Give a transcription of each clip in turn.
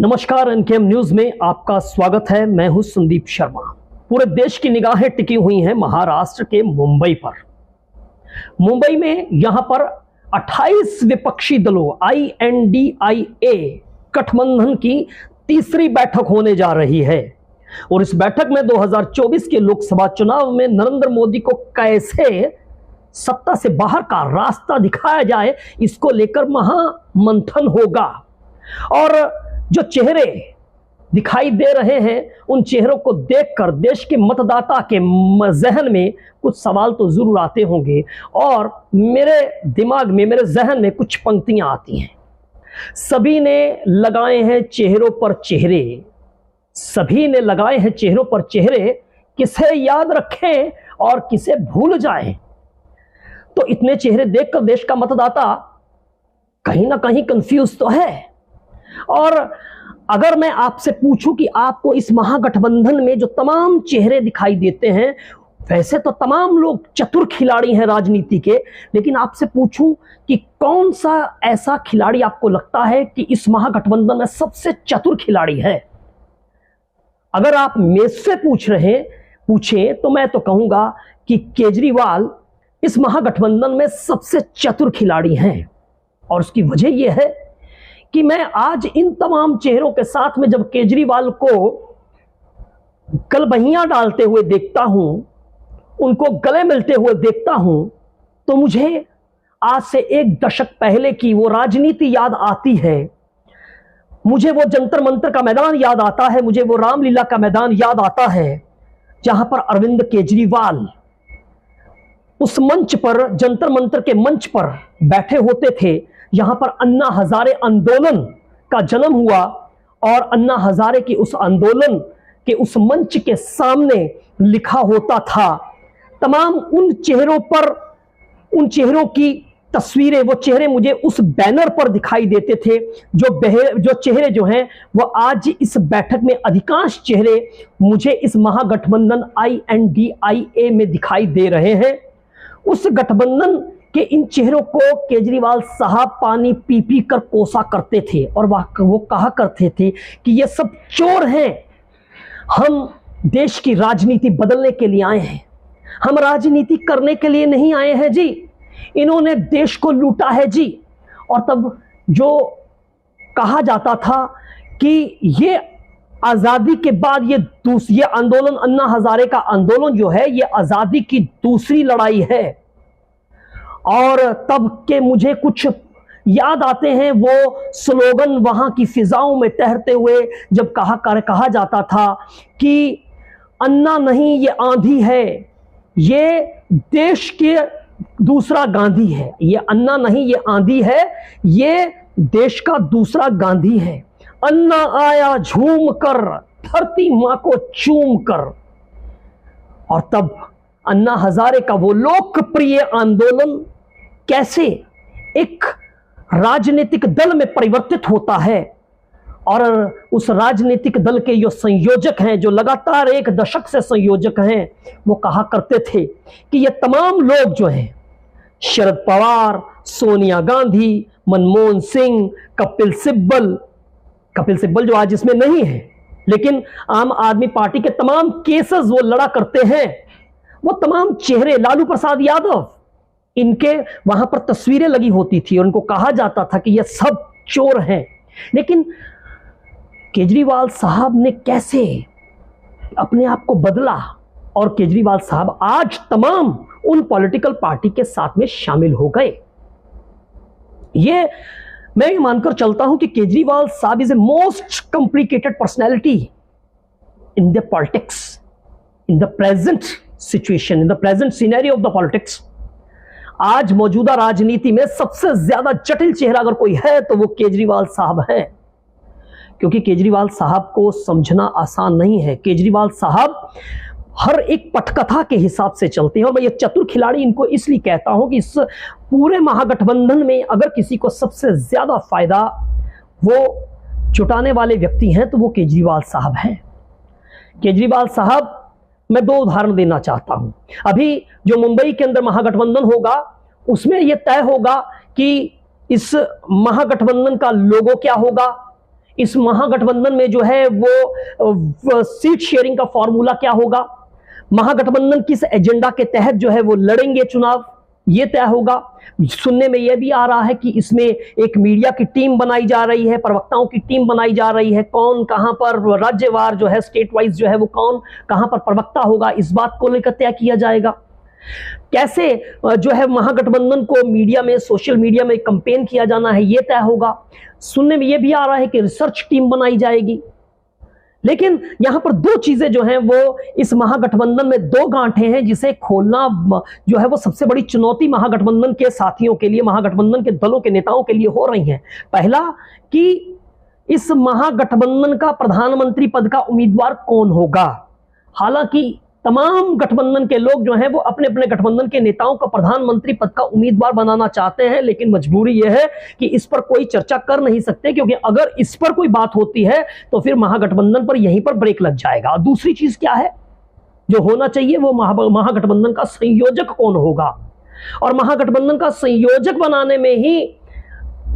नमस्कार, एनकेएम न्यूज में आपका स्वागत है। मैं हूं संदीप शर्मा। पूरे देश की निगाहें टिकी हुई हैं महाराष्ट्र के मुंबई पर। मुंबई में यहां पर 28 विपक्षी दलों INDIA गठबंधन की तीसरी बैठक होने जा रही है और इस बैठक में 2024 के लोकसभा चुनाव में नरेंद्र मोदी को कैसे सत्ता से बाहर का रास्ता दिखाया जाए, इसको लेकर महामंथन होगा। और जो चेहरे दिखाई दे रहे हैं उन चेहरों को देखकर देश के मतदाता के जहन में कुछ सवाल तो जरूर आते होंगे और मेरे दिमाग में, मेरे जहन में कुछ पंक्तियां आती हैं। सभी ने लगाए हैं चेहरों पर चेहरे, सभी ने लगाए हैं चेहरों पर चेहरे, किसे याद रखें और किसे भूल जाएं। तो इतने चेहरे देखकर देश का मतदाता कहीं ना कहीं कंफ्यूज तो है। और अगर मैं आपसे पूछूं कि आपको इस महागठबंधन में जो तमाम चेहरे दिखाई देते हैं, वैसे तो तमाम लोग चतुर खिलाड़ी हैं राजनीति के, लेकिन आपसे पूछूं कि कौन सा ऐसा खिलाड़ी आपको लगता है कि इस महागठबंधन में सबसे चतुर खिलाड़ी है? अगर आप मेरे से पूछें तो मैं तो कहूंगा कि केजरीवाल इस महागठबंधन में सबसे चतुर खिलाड़ी हैं। और उसकी वजह यह है कि मैं आज इन तमाम चेहरों के साथ में जब केजरीवाल को गलबहियां डालते हुए देखता हूं, उनको गले मिलते हुए देखता हूं, तो मुझे आज से एक दशक पहले की वो राजनीति याद आती है। मुझे वो जंतर मंतर का मैदान याद आता है, मुझे वो रामलीला का मैदान याद आता है, जहां पर अरविंद केजरीवाल उस मंच पर, जंतर मंतर के मंच पर बैठे होते थे। यहां पर अन्ना हजारे आंदोलन का जन्म हुआ और अन्ना हजारे की उस आंदोलन के उस मंच के सामने लिखा होता था तमाम उन चेहरों पर, उन चेहरों की तस्वीरें, वो चेहरे मुझे उस बैनर पर दिखाई देते थे। जो चेहरे जो हैं वो आज इस बैठक में अधिकांश चेहरे मुझे इस महागठबंधन INDIA में दिखाई दे रहे हैं। उस गठबंधन कि इन चेहरों को केजरीवाल साहब पानी पी पी कर कोसा करते थे और वो कहा करते थे कि ये सब चोर हैं, हम देश की राजनीति बदलने के लिए आए हैं, हम राजनीति करने के लिए नहीं आए हैं जी, इन्होंने देश को लूटा है जी। और तब जो कहा जाता था कि ये आज़ादी के बाद ये आंदोलन, अन्ना हजारे का आंदोलन जो है, ये आज़ादी की दूसरी लड़ाई है। और तब के मुझे कुछ याद आते हैं वो स्लोगन वहां की फिजाओं में तैरते हुए, जब कहा जाता था कि अन्ना नहीं ये आंधी है, ये देश के दूसरा गांधी है, ये अन्ना नहीं ये आंधी है, ये देश का दूसरा गांधी है। अन्ना आया झूम कर, धरती मां को चूम कर। और तब अन्ना हजारे का वो लोकप्रिय आंदोलन कैसे एक राजनीतिक दल में परिवर्तित होता है। और उस राजनीतिक दल के जो संयोजक हैं, जो लगातार एक दशक से संयोजक हैं, वो कहा करते थे कि ये तमाम लोग जो हैं, शरद पवार, सोनिया गांधी, मनमोहन सिंह, कपिल सिब्बल जो आज इसमें नहीं है, लेकिन आम आदमी पार्टी के तमाम केसेस वो लड़ा करते हैं, वो तमाम चेहरे, लालू प्रसाद यादव, इनके वहां पर तस्वीरें लगी होती थी और उनको कहा जाता था कि ये सब चोर हैं। लेकिन केजरीवाल साहब ने कैसे अपने आप को बदला और केजरीवाल साहब आज तमाम उन पॉलिटिकल पार्टी के साथ में शामिल हो गए। मैं ये मानकर चलता हूं कि केजरीवाल साहब is a most complicated personality in the politics, in the present situation, in the present scenario of the politics. आज मौजूदा राजनीति में सबसे ज्यादा जटिल चेहरा अगर कोई है तो वो केजरीवाल साहब हैं, क्योंकि केजरीवाल साहब को समझना आसान नहीं है। केजरीवाल साहब हर एक पटकथा के हिसाब से चलते हैं और मैं ये चतुर खिलाड़ी इनको इसलिए कहता हूं कि इस पूरे महागठबंधन में अगर किसी को सबसे ज्यादा फायदा वो जुटाने वाले व्यक्ति हैं तो वो केजरीवाल साहब हैं। केजरीवाल साहब, मैं 2 उदाहरण देना चाहता हूं। अभी जो मुंबई के अंदर महागठबंधन होगा उसमें यह तय होगा कि इस महागठबंधन का लोगो क्या होगा, इस महागठबंधन में जो है वो सीट शेयरिंग का फॉर्मूला क्या होगा, महागठबंधन किस एजेंडा के तहत जो है वो लड़ेंगे चुनाव, ये तय होगा। सुनने में यह भी आ रहा है कि इसमें एक मीडिया की टीम बनाई जा रही है, प्रवक्ताओं की टीम बनाई जा रही है, कौन कहां पर राज्यवार जो है स्टेट वाइज जो है वो कौन कहां पर प्रवक्ता होगा, इस बात को लेकर तय किया जाएगा। कैसे जो है महागठबंधन को मीडिया में, सोशल मीडिया में कैंपेन किया जाना है, यह तय होगा। सुनने में यह भी आ रहा है कि रिसर्च टीम बनाई जाएगी। लेकिन यहां पर दो चीजें जो हैं वो इस महागठबंधन में, दो गांठें हैं जिसे खोलना जो है वो सबसे बड़ी चुनौती महागठबंधन के साथियों के लिए, महागठबंधन के दलों के नेताओं के लिए हो रही है। पहला कि इस महागठबंधन का प्रधानमंत्री पद का उम्मीदवार कौन होगा। हालांकि तमाम गठबंधन के लोग जो हैं वो अपने अपने गठबंधन के नेताओं को प्रधानमंत्री पद का उम्मीदवार बनाना चाहते हैं, लेकिन मजबूरी यह है कि इस पर कोई चर्चा कर नहीं सकते, क्योंकि अगर इस पर कोई बात होती है तो फिर महागठबंधन पर यहीं पर ब्रेक लग जाएगा। दूसरी चीज क्या है जो होना चाहिए, वो महागठबंधन का संयोजक कौन होगा। और महागठबंधन का संयोजक बनाने में ही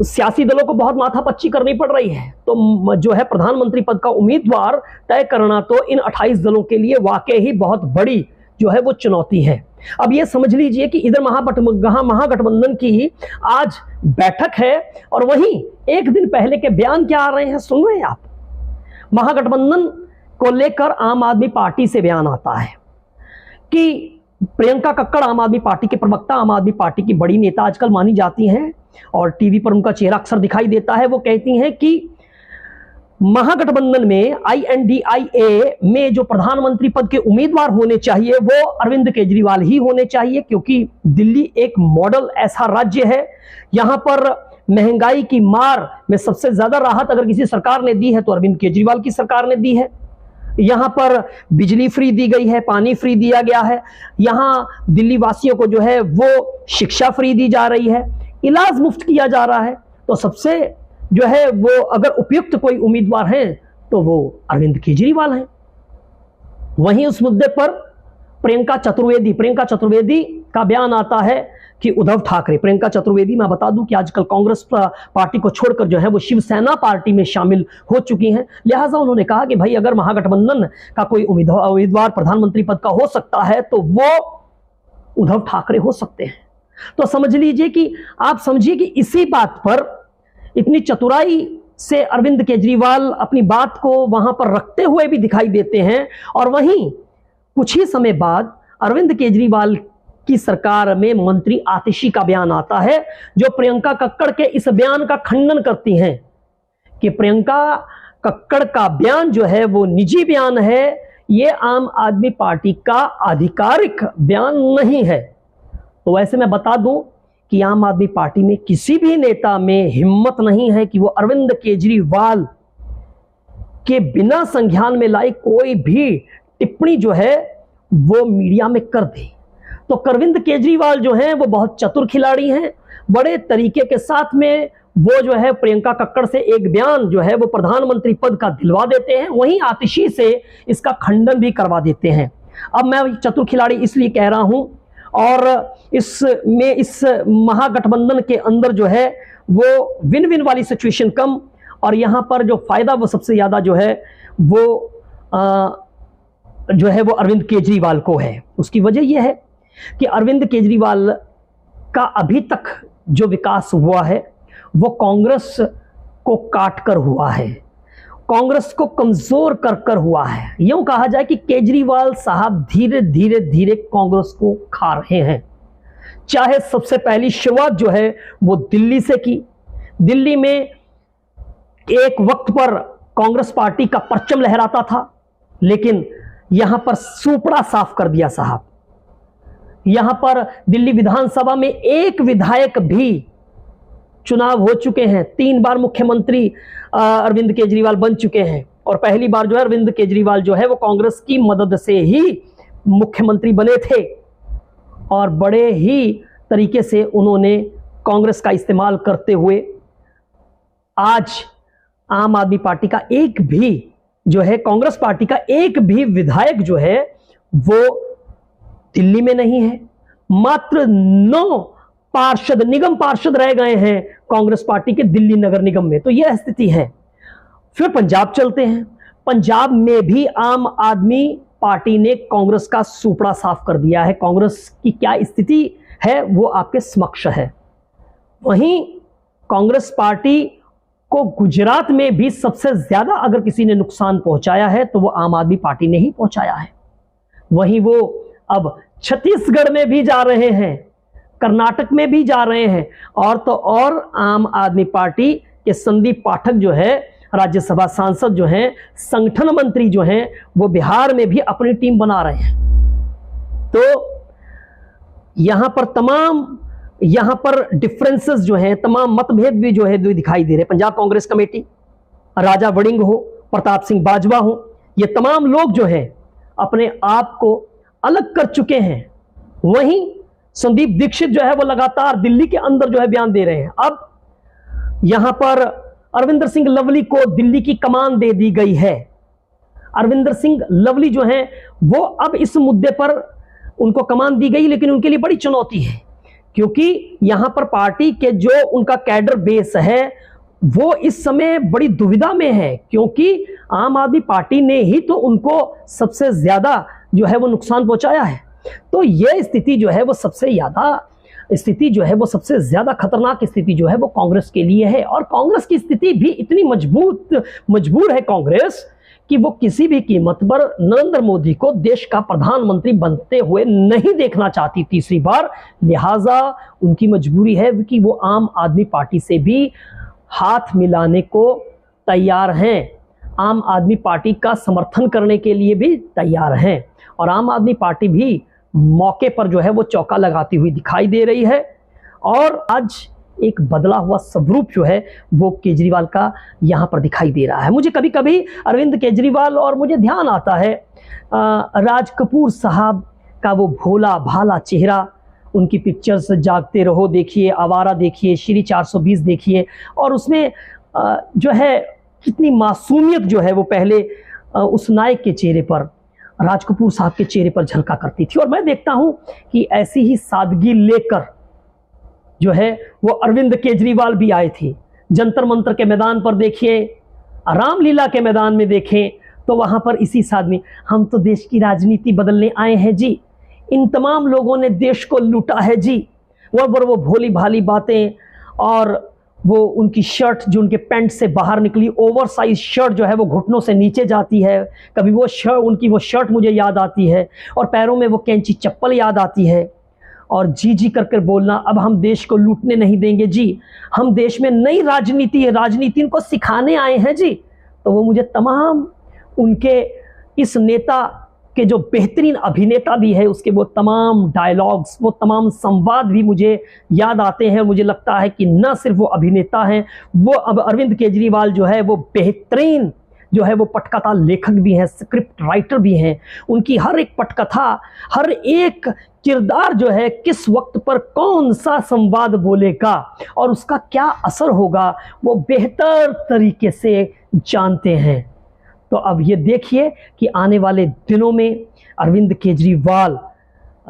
सियासी दलों को बहुत माथापच्ची करनी पड़ रही है। तो जो है प्रधानमंत्री पद का उम्मीदवार तय करना तो इन 28 दलों के लिए वाकई ही बहुत बड़ी जो है वो चुनौती है। अब ये समझ लीजिए कि इधर महागठबंधन की आज बैठक है और वहीं एक दिन पहले के बयान क्या आ रहे हैं, सुन रहे हैं आप। महागठबंधन को लेकर आम आदमी पार्टी से बयान आता है कि प्रियंका कक्कड़ आम आदमी पार्टी के प्रवक्ता, आम आदमी पार्टी की बड़ी नेता आजकल मानी जाती हैं और टीवी पर उनका चेहरा अक्सर दिखाई देता है। वो कहती हैं कि महागठबंधन में INDIA में जो प्रधानमंत्री पद के उम्मीदवार होने चाहिए वो अरविंद केजरीवाल ही होने चाहिए, क्योंकि दिल्ली एक मॉडल ऐसा राज्य है। यहां पर महंगाई की मार में सबसे ज्यादा राहत अगर किसी सरकार ने दी है तो अरविंद केजरीवाल की सरकार ने दी है। यहां पर बिजली फ्री दी गई है, पानी फ्री दिया गया है, यहां दिल्ली वासियों को जो है वो शिक्षा फ्री दी जा रही है, इलाज मुफ्त किया जा रहा है। तो सबसे जो है वो अगर उपयुक्त कोई उम्मीदवार हैं तो वो अरविंद केजरीवाल हैं। वहीं उस मुद्दे पर प्रियंका चतुर्वेदी का बयान आता है कि उद्धव ठाकरे, प्रियंका चतुर्वेदी मैं बता दूं कि आजकल कांग्रेस पार्टी को छोड़कर जो है वो शिवसेना पार्टी में शामिल हो चुकी हैं। लिहाजा उन्होंने कहा कि भाई अगर महागठबंधन का कोई उम्मीदवार प्रधानमंत्री पद का हो सकता है तो वो उद्धव ठाकरे हो सकते हैं। तो समझ लीजिए कि आप समझिए कि इसी बात पर इतनी चतुराई से अरविंद केजरीवाल अपनी बात को वहां पर रखते हुए भी दिखाई देते हैं, और वहीं कुछ ही समय बाद अरविंद केजरीवाल की सरकार में मंत्री आतिशी का बयान आता है जो प्रियंका कक्कड़ के इस बयान का खंडन करती हैं कि प्रियंका कक्कड़ का बयान जो है वो निजी बयान है, ये आम आदमी पार्टी का आधिकारिक बयान नहीं है। तो वैसे मैं बता दूं कि आम आदमी पार्टी में किसी भी नेता में हिम्मत नहीं है कि वो अरविंद केजरीवाल के बिना संज्ञान में लाई कोई भी टिप्पणी जो है वो मीडिया में कर दे। तो अरविंद केजरीवाल जो हैं वो बहुत चतुर खिलाड़ी हैं, बड़े तरीके के साथ में वो जो है प्रियंका कक्कड़ से एक बयान जो है वो प्रधानमंत्री पद का दिलवा देते हैं, वहीं आतिशी से इसका खंडन भी करवा देते हैं। अब मैं चतुर खिलाड़ी इसलिए कह रहा हूं, और इस महागठबंधन के अंदर जो है वो विन विन वाली सिचुएशन कम, और यहां पर जो फायदा वो सबसे ज्यादा जो है वो अरविंद केजरीवाल को है। उसकी वजह यह है कि अरविंद केजरीवाल का अभी तक जो विकास हुआ है वो कांग्रेस को काट कर हुआ है, कांग्रेस को कमजोर कर कर हुआ है। यूं कहा जाए कि केजरीवाल साहब धीरे धीरे कांग्रेस को खा रहे हैं। चाहे सबसे पहली शुरुआत जो है वो दिल्ली से की। दिल्ली में एक वक्त पर कांग्रेस पार्टी का परचम लहराता था, लेकिन यहां पर सूपड़ा साफ कर दिया साहब। यहां पर दिल्ली विधानसभा में एक विधायक भी चुनाव हो चुके हैं, 3 बार मुख्यमंत्री अरविंद केजरीवाल बन चुके हैं, और पहली बार जो है अरविंद केजरीवाल जो है वो कांग्रेस की मदद से ही मुख्यमंत्री बने थे, और बड़े ही तरीके से उन्होंने कांग्रेस का इस्तेमाल करते हुए आज आम आदमी पार्टी का एक भी जो है, कांग्रेस पार्टी का एक भी विधायक जो है वो दिल्ली में नहीं है। मात्र 9 निगम पार्षद रह गए हैं कांग्रेस पार्टी के दिल्ली नगर निगम में। तो यह स्थिति है। फिर पंजाब चलते हैं। पंजाब में भी आम आदमी पार्टी ने कांग्रेस का सुपड़ा साफ कर दिया है। कांग्रेस की क्या स्थिति है वो आपके समक्ष है। वहीं कांग्रेस पार्टी को गुजरात में भी सबसे ज्यादा अगर किसी ने नुकसान पहुंचाया है तो वो आम आदमी पार्टी ने ही पहुंचाया है। वहीं वो अब छत्तीसगढ़ में भी जा रहे हैं, कर्नाटक में भी जा रहे हैं, और तो और आम आदमी पार्टी के संदीप पाठक जो है राज्यसभा सांसद जो हैं, संगठन मंत्री जो हैं, वो बिहार में भी अपनी टीम बना रहे हैं। तो यहां पर डिफरेंसेस जो हैं, तमाम मतभेद भी जो है दिखाई दे रहे हैं। पंजाब कांग्रेस कमेटी, राजा वड़िंग हो, प्रताप सिंह बाजवा हो, ये तमाम लोग जो हैं अपने आप को अलग कर चुके हैं। वहीं संदीप दीक्षित जो है वो लगातार दिल्ली के अंदर जो है बयान दे रहे हैं। अब यहां पर अरविंदर सिंह लवली को दिल्ली की कमान दे दी गई है। अरविंदर सिंह लवली जो हैं वो अब इस मुद्दे पर उनको कमान दी गई, लेकिन उनके लिए बड़ी चुनौती है, क्योंकि यहां पर पार्टी के जो उनका कैडर बेस है वो इस समय बड़ी दुविधा में है, क्योंकि आम आदमी पार्टी ने ही तो उनको सबसे ज्यादा जो है वो नुकसान पहुंचाया है। तो यह स्थिति जो है वो सबसे ज्यादा खतरनाक स्थिति जो है वो कांग्रेस के लिए है। और कांग्रेस की स्थिति भी इतनी मजबूर है कांग्रेस कि वो किसी भी कीमत पर नरेंद्र मोदी को देश का प्रधानमंत्री बनते हुए नहीं देखना चाहती तीसरी बार। लिहाजा उनकी मजबूरी है कि वो आम आदमी पार्टी से भी हाथ मिलाने को तैयार हैं, आम आदमी पार्टी का समर्थन करने के लिए भी तैयार हैं। और आम आदमी पार्टी भी मौके पर जो है वो चौका लगाती हुई दिखाई दे रही है। और आज एक बदला हुआ स्वरूप जो है वो केजरीवाल का यहां पर दिखाई दे रहा है। मुझे कभी कभी अरविंद केजरीवाल और मुझे ध्यान आता है राज कपूर साहब का वो भोला भाला चेहरा। उनकी पिक्चर्स जागते रहो देखिए, आवारा देखिए, श्री 420 देखिए, और उसमें जो है कितनी मासूमियत जो है वो पहले उस नायक के चेहरे पर, राज कपूर साहब के चेहरे पर झलका करती थी। और मैं देखता हूं कि ऐसी ही सादगी लेकर जो है वो अरविंद केजरीवाल भी आए थे। जंतर मंतर के मैदान पर देखिए, रामलीला के मैदान में देखें तो वहां पर इसी सादगी, हम तो देश की राजनीति बदलने आए हैं जी, इन तमाम लोगों ने देश को लूटा है जी। वो भोली भाली बातें, और वो उनकी शर्ट जो उनके पैंट से बाहर निकली ओवर साइज शर्ट जो है वो घुटनों से नीचे जाती है, कभी उनकी वो शर्ट मुझे याद आती है, और पैरों में वो कैंची चप्पल याद आती है। और जी जी कर बोलना, अब हम देश को लूटने नहीं देंगे जी, हम देश में नई राजनीति है, राजनीति इनको सिखाने आए हैं जी। तो वो मुझे तमाम उनके इस नेता के जो बेहतरीन अभिनेता भी है उसके वो तमाम डायलॉग्स, वो तमाम संवाद भी मुझे याद आते हैं। मुझे लगता है कि न सिर्फ वो अभिनेता हैं, वो अब अरविंद केजरीवाल जो है वो बेहतरीन जो है वो पटकथा लेखक भी हैं, स्क्रिप्ट राइटर भी हैं। उनकी हर एक पटकथा, हर एक किरदार जो है किस वक्त पर कौन सा संवाद बोलेगा और उसका क्या असर होगा वो बेहतर तरीके से जानते हैं। तो अब ये देखिए कि आने वाले दिनों में अरविंद केजरीवाल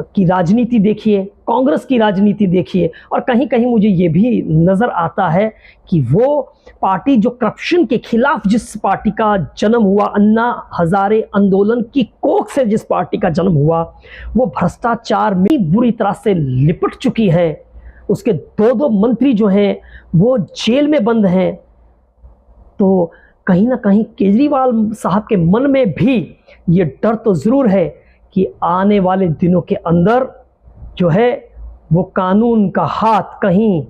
की राजनीति देखिए, कांग्रेस की राजनीति देखिए, और कहीं कहीं मुझे ये भी नज़र आता है कि वो पार्टी जो करप्शन के खिलाफ जिस पार्टी का जन्म हुआ, अन्ना हजारे आंदोलन की कोख से जिस पार्टी का जन्म हुआ, वो भ्रष्टाचार में बुरी तरह से लिपट चुकी है। उसके दो मंत्री जो हैं वो जेल में बंद हैं। तो कहीं ना कहीं केजरीवाल साहब के मन में भी ये डर तो ज़रूर है कि आने वाले दिनों के अंदर जो है वो कानून का हाथ, कहीं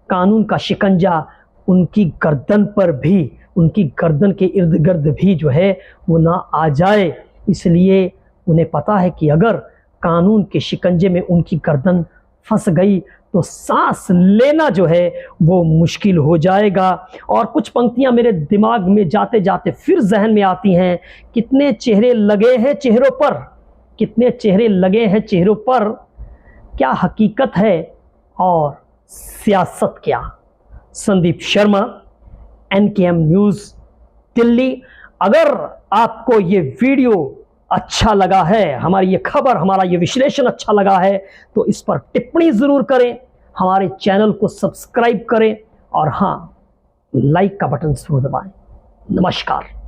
कानून का शिकंजा उनकी गर्दन पर भी, उनकी गर्दन के इर्द गिर्द भी जो है वो ना आ जाए। इसलिए उन्हें पता है कि अगर कानून के शिकंजे में उनकी गर्दन फंस गई तो सांस लेना जो है वो मुश्किल हो जाएगा। और कुछ पंक्तियां मेरे दिमाग में जाते जाते फिर जहन में आती हैं, कितने चेहरे लगे हैं चेहरों पर, कितने चेहरे लगे हैं चेहरों पर, क्या हकीकत है और सियासत क्या। Sandeep Sharma, NKM news, Delhi. अगर आपको ये वीडियो अच्छा लगा है, हमारी ये खबर, हमारा ये विश्लेषण अच्छा लगा है तो इस पर टिप्पणी ज़रूर करें, हमारे चैनल को सब्सक्राइब करें और हाँ, लाइक का बटन ज़रूर दबाएं। नमस्कार।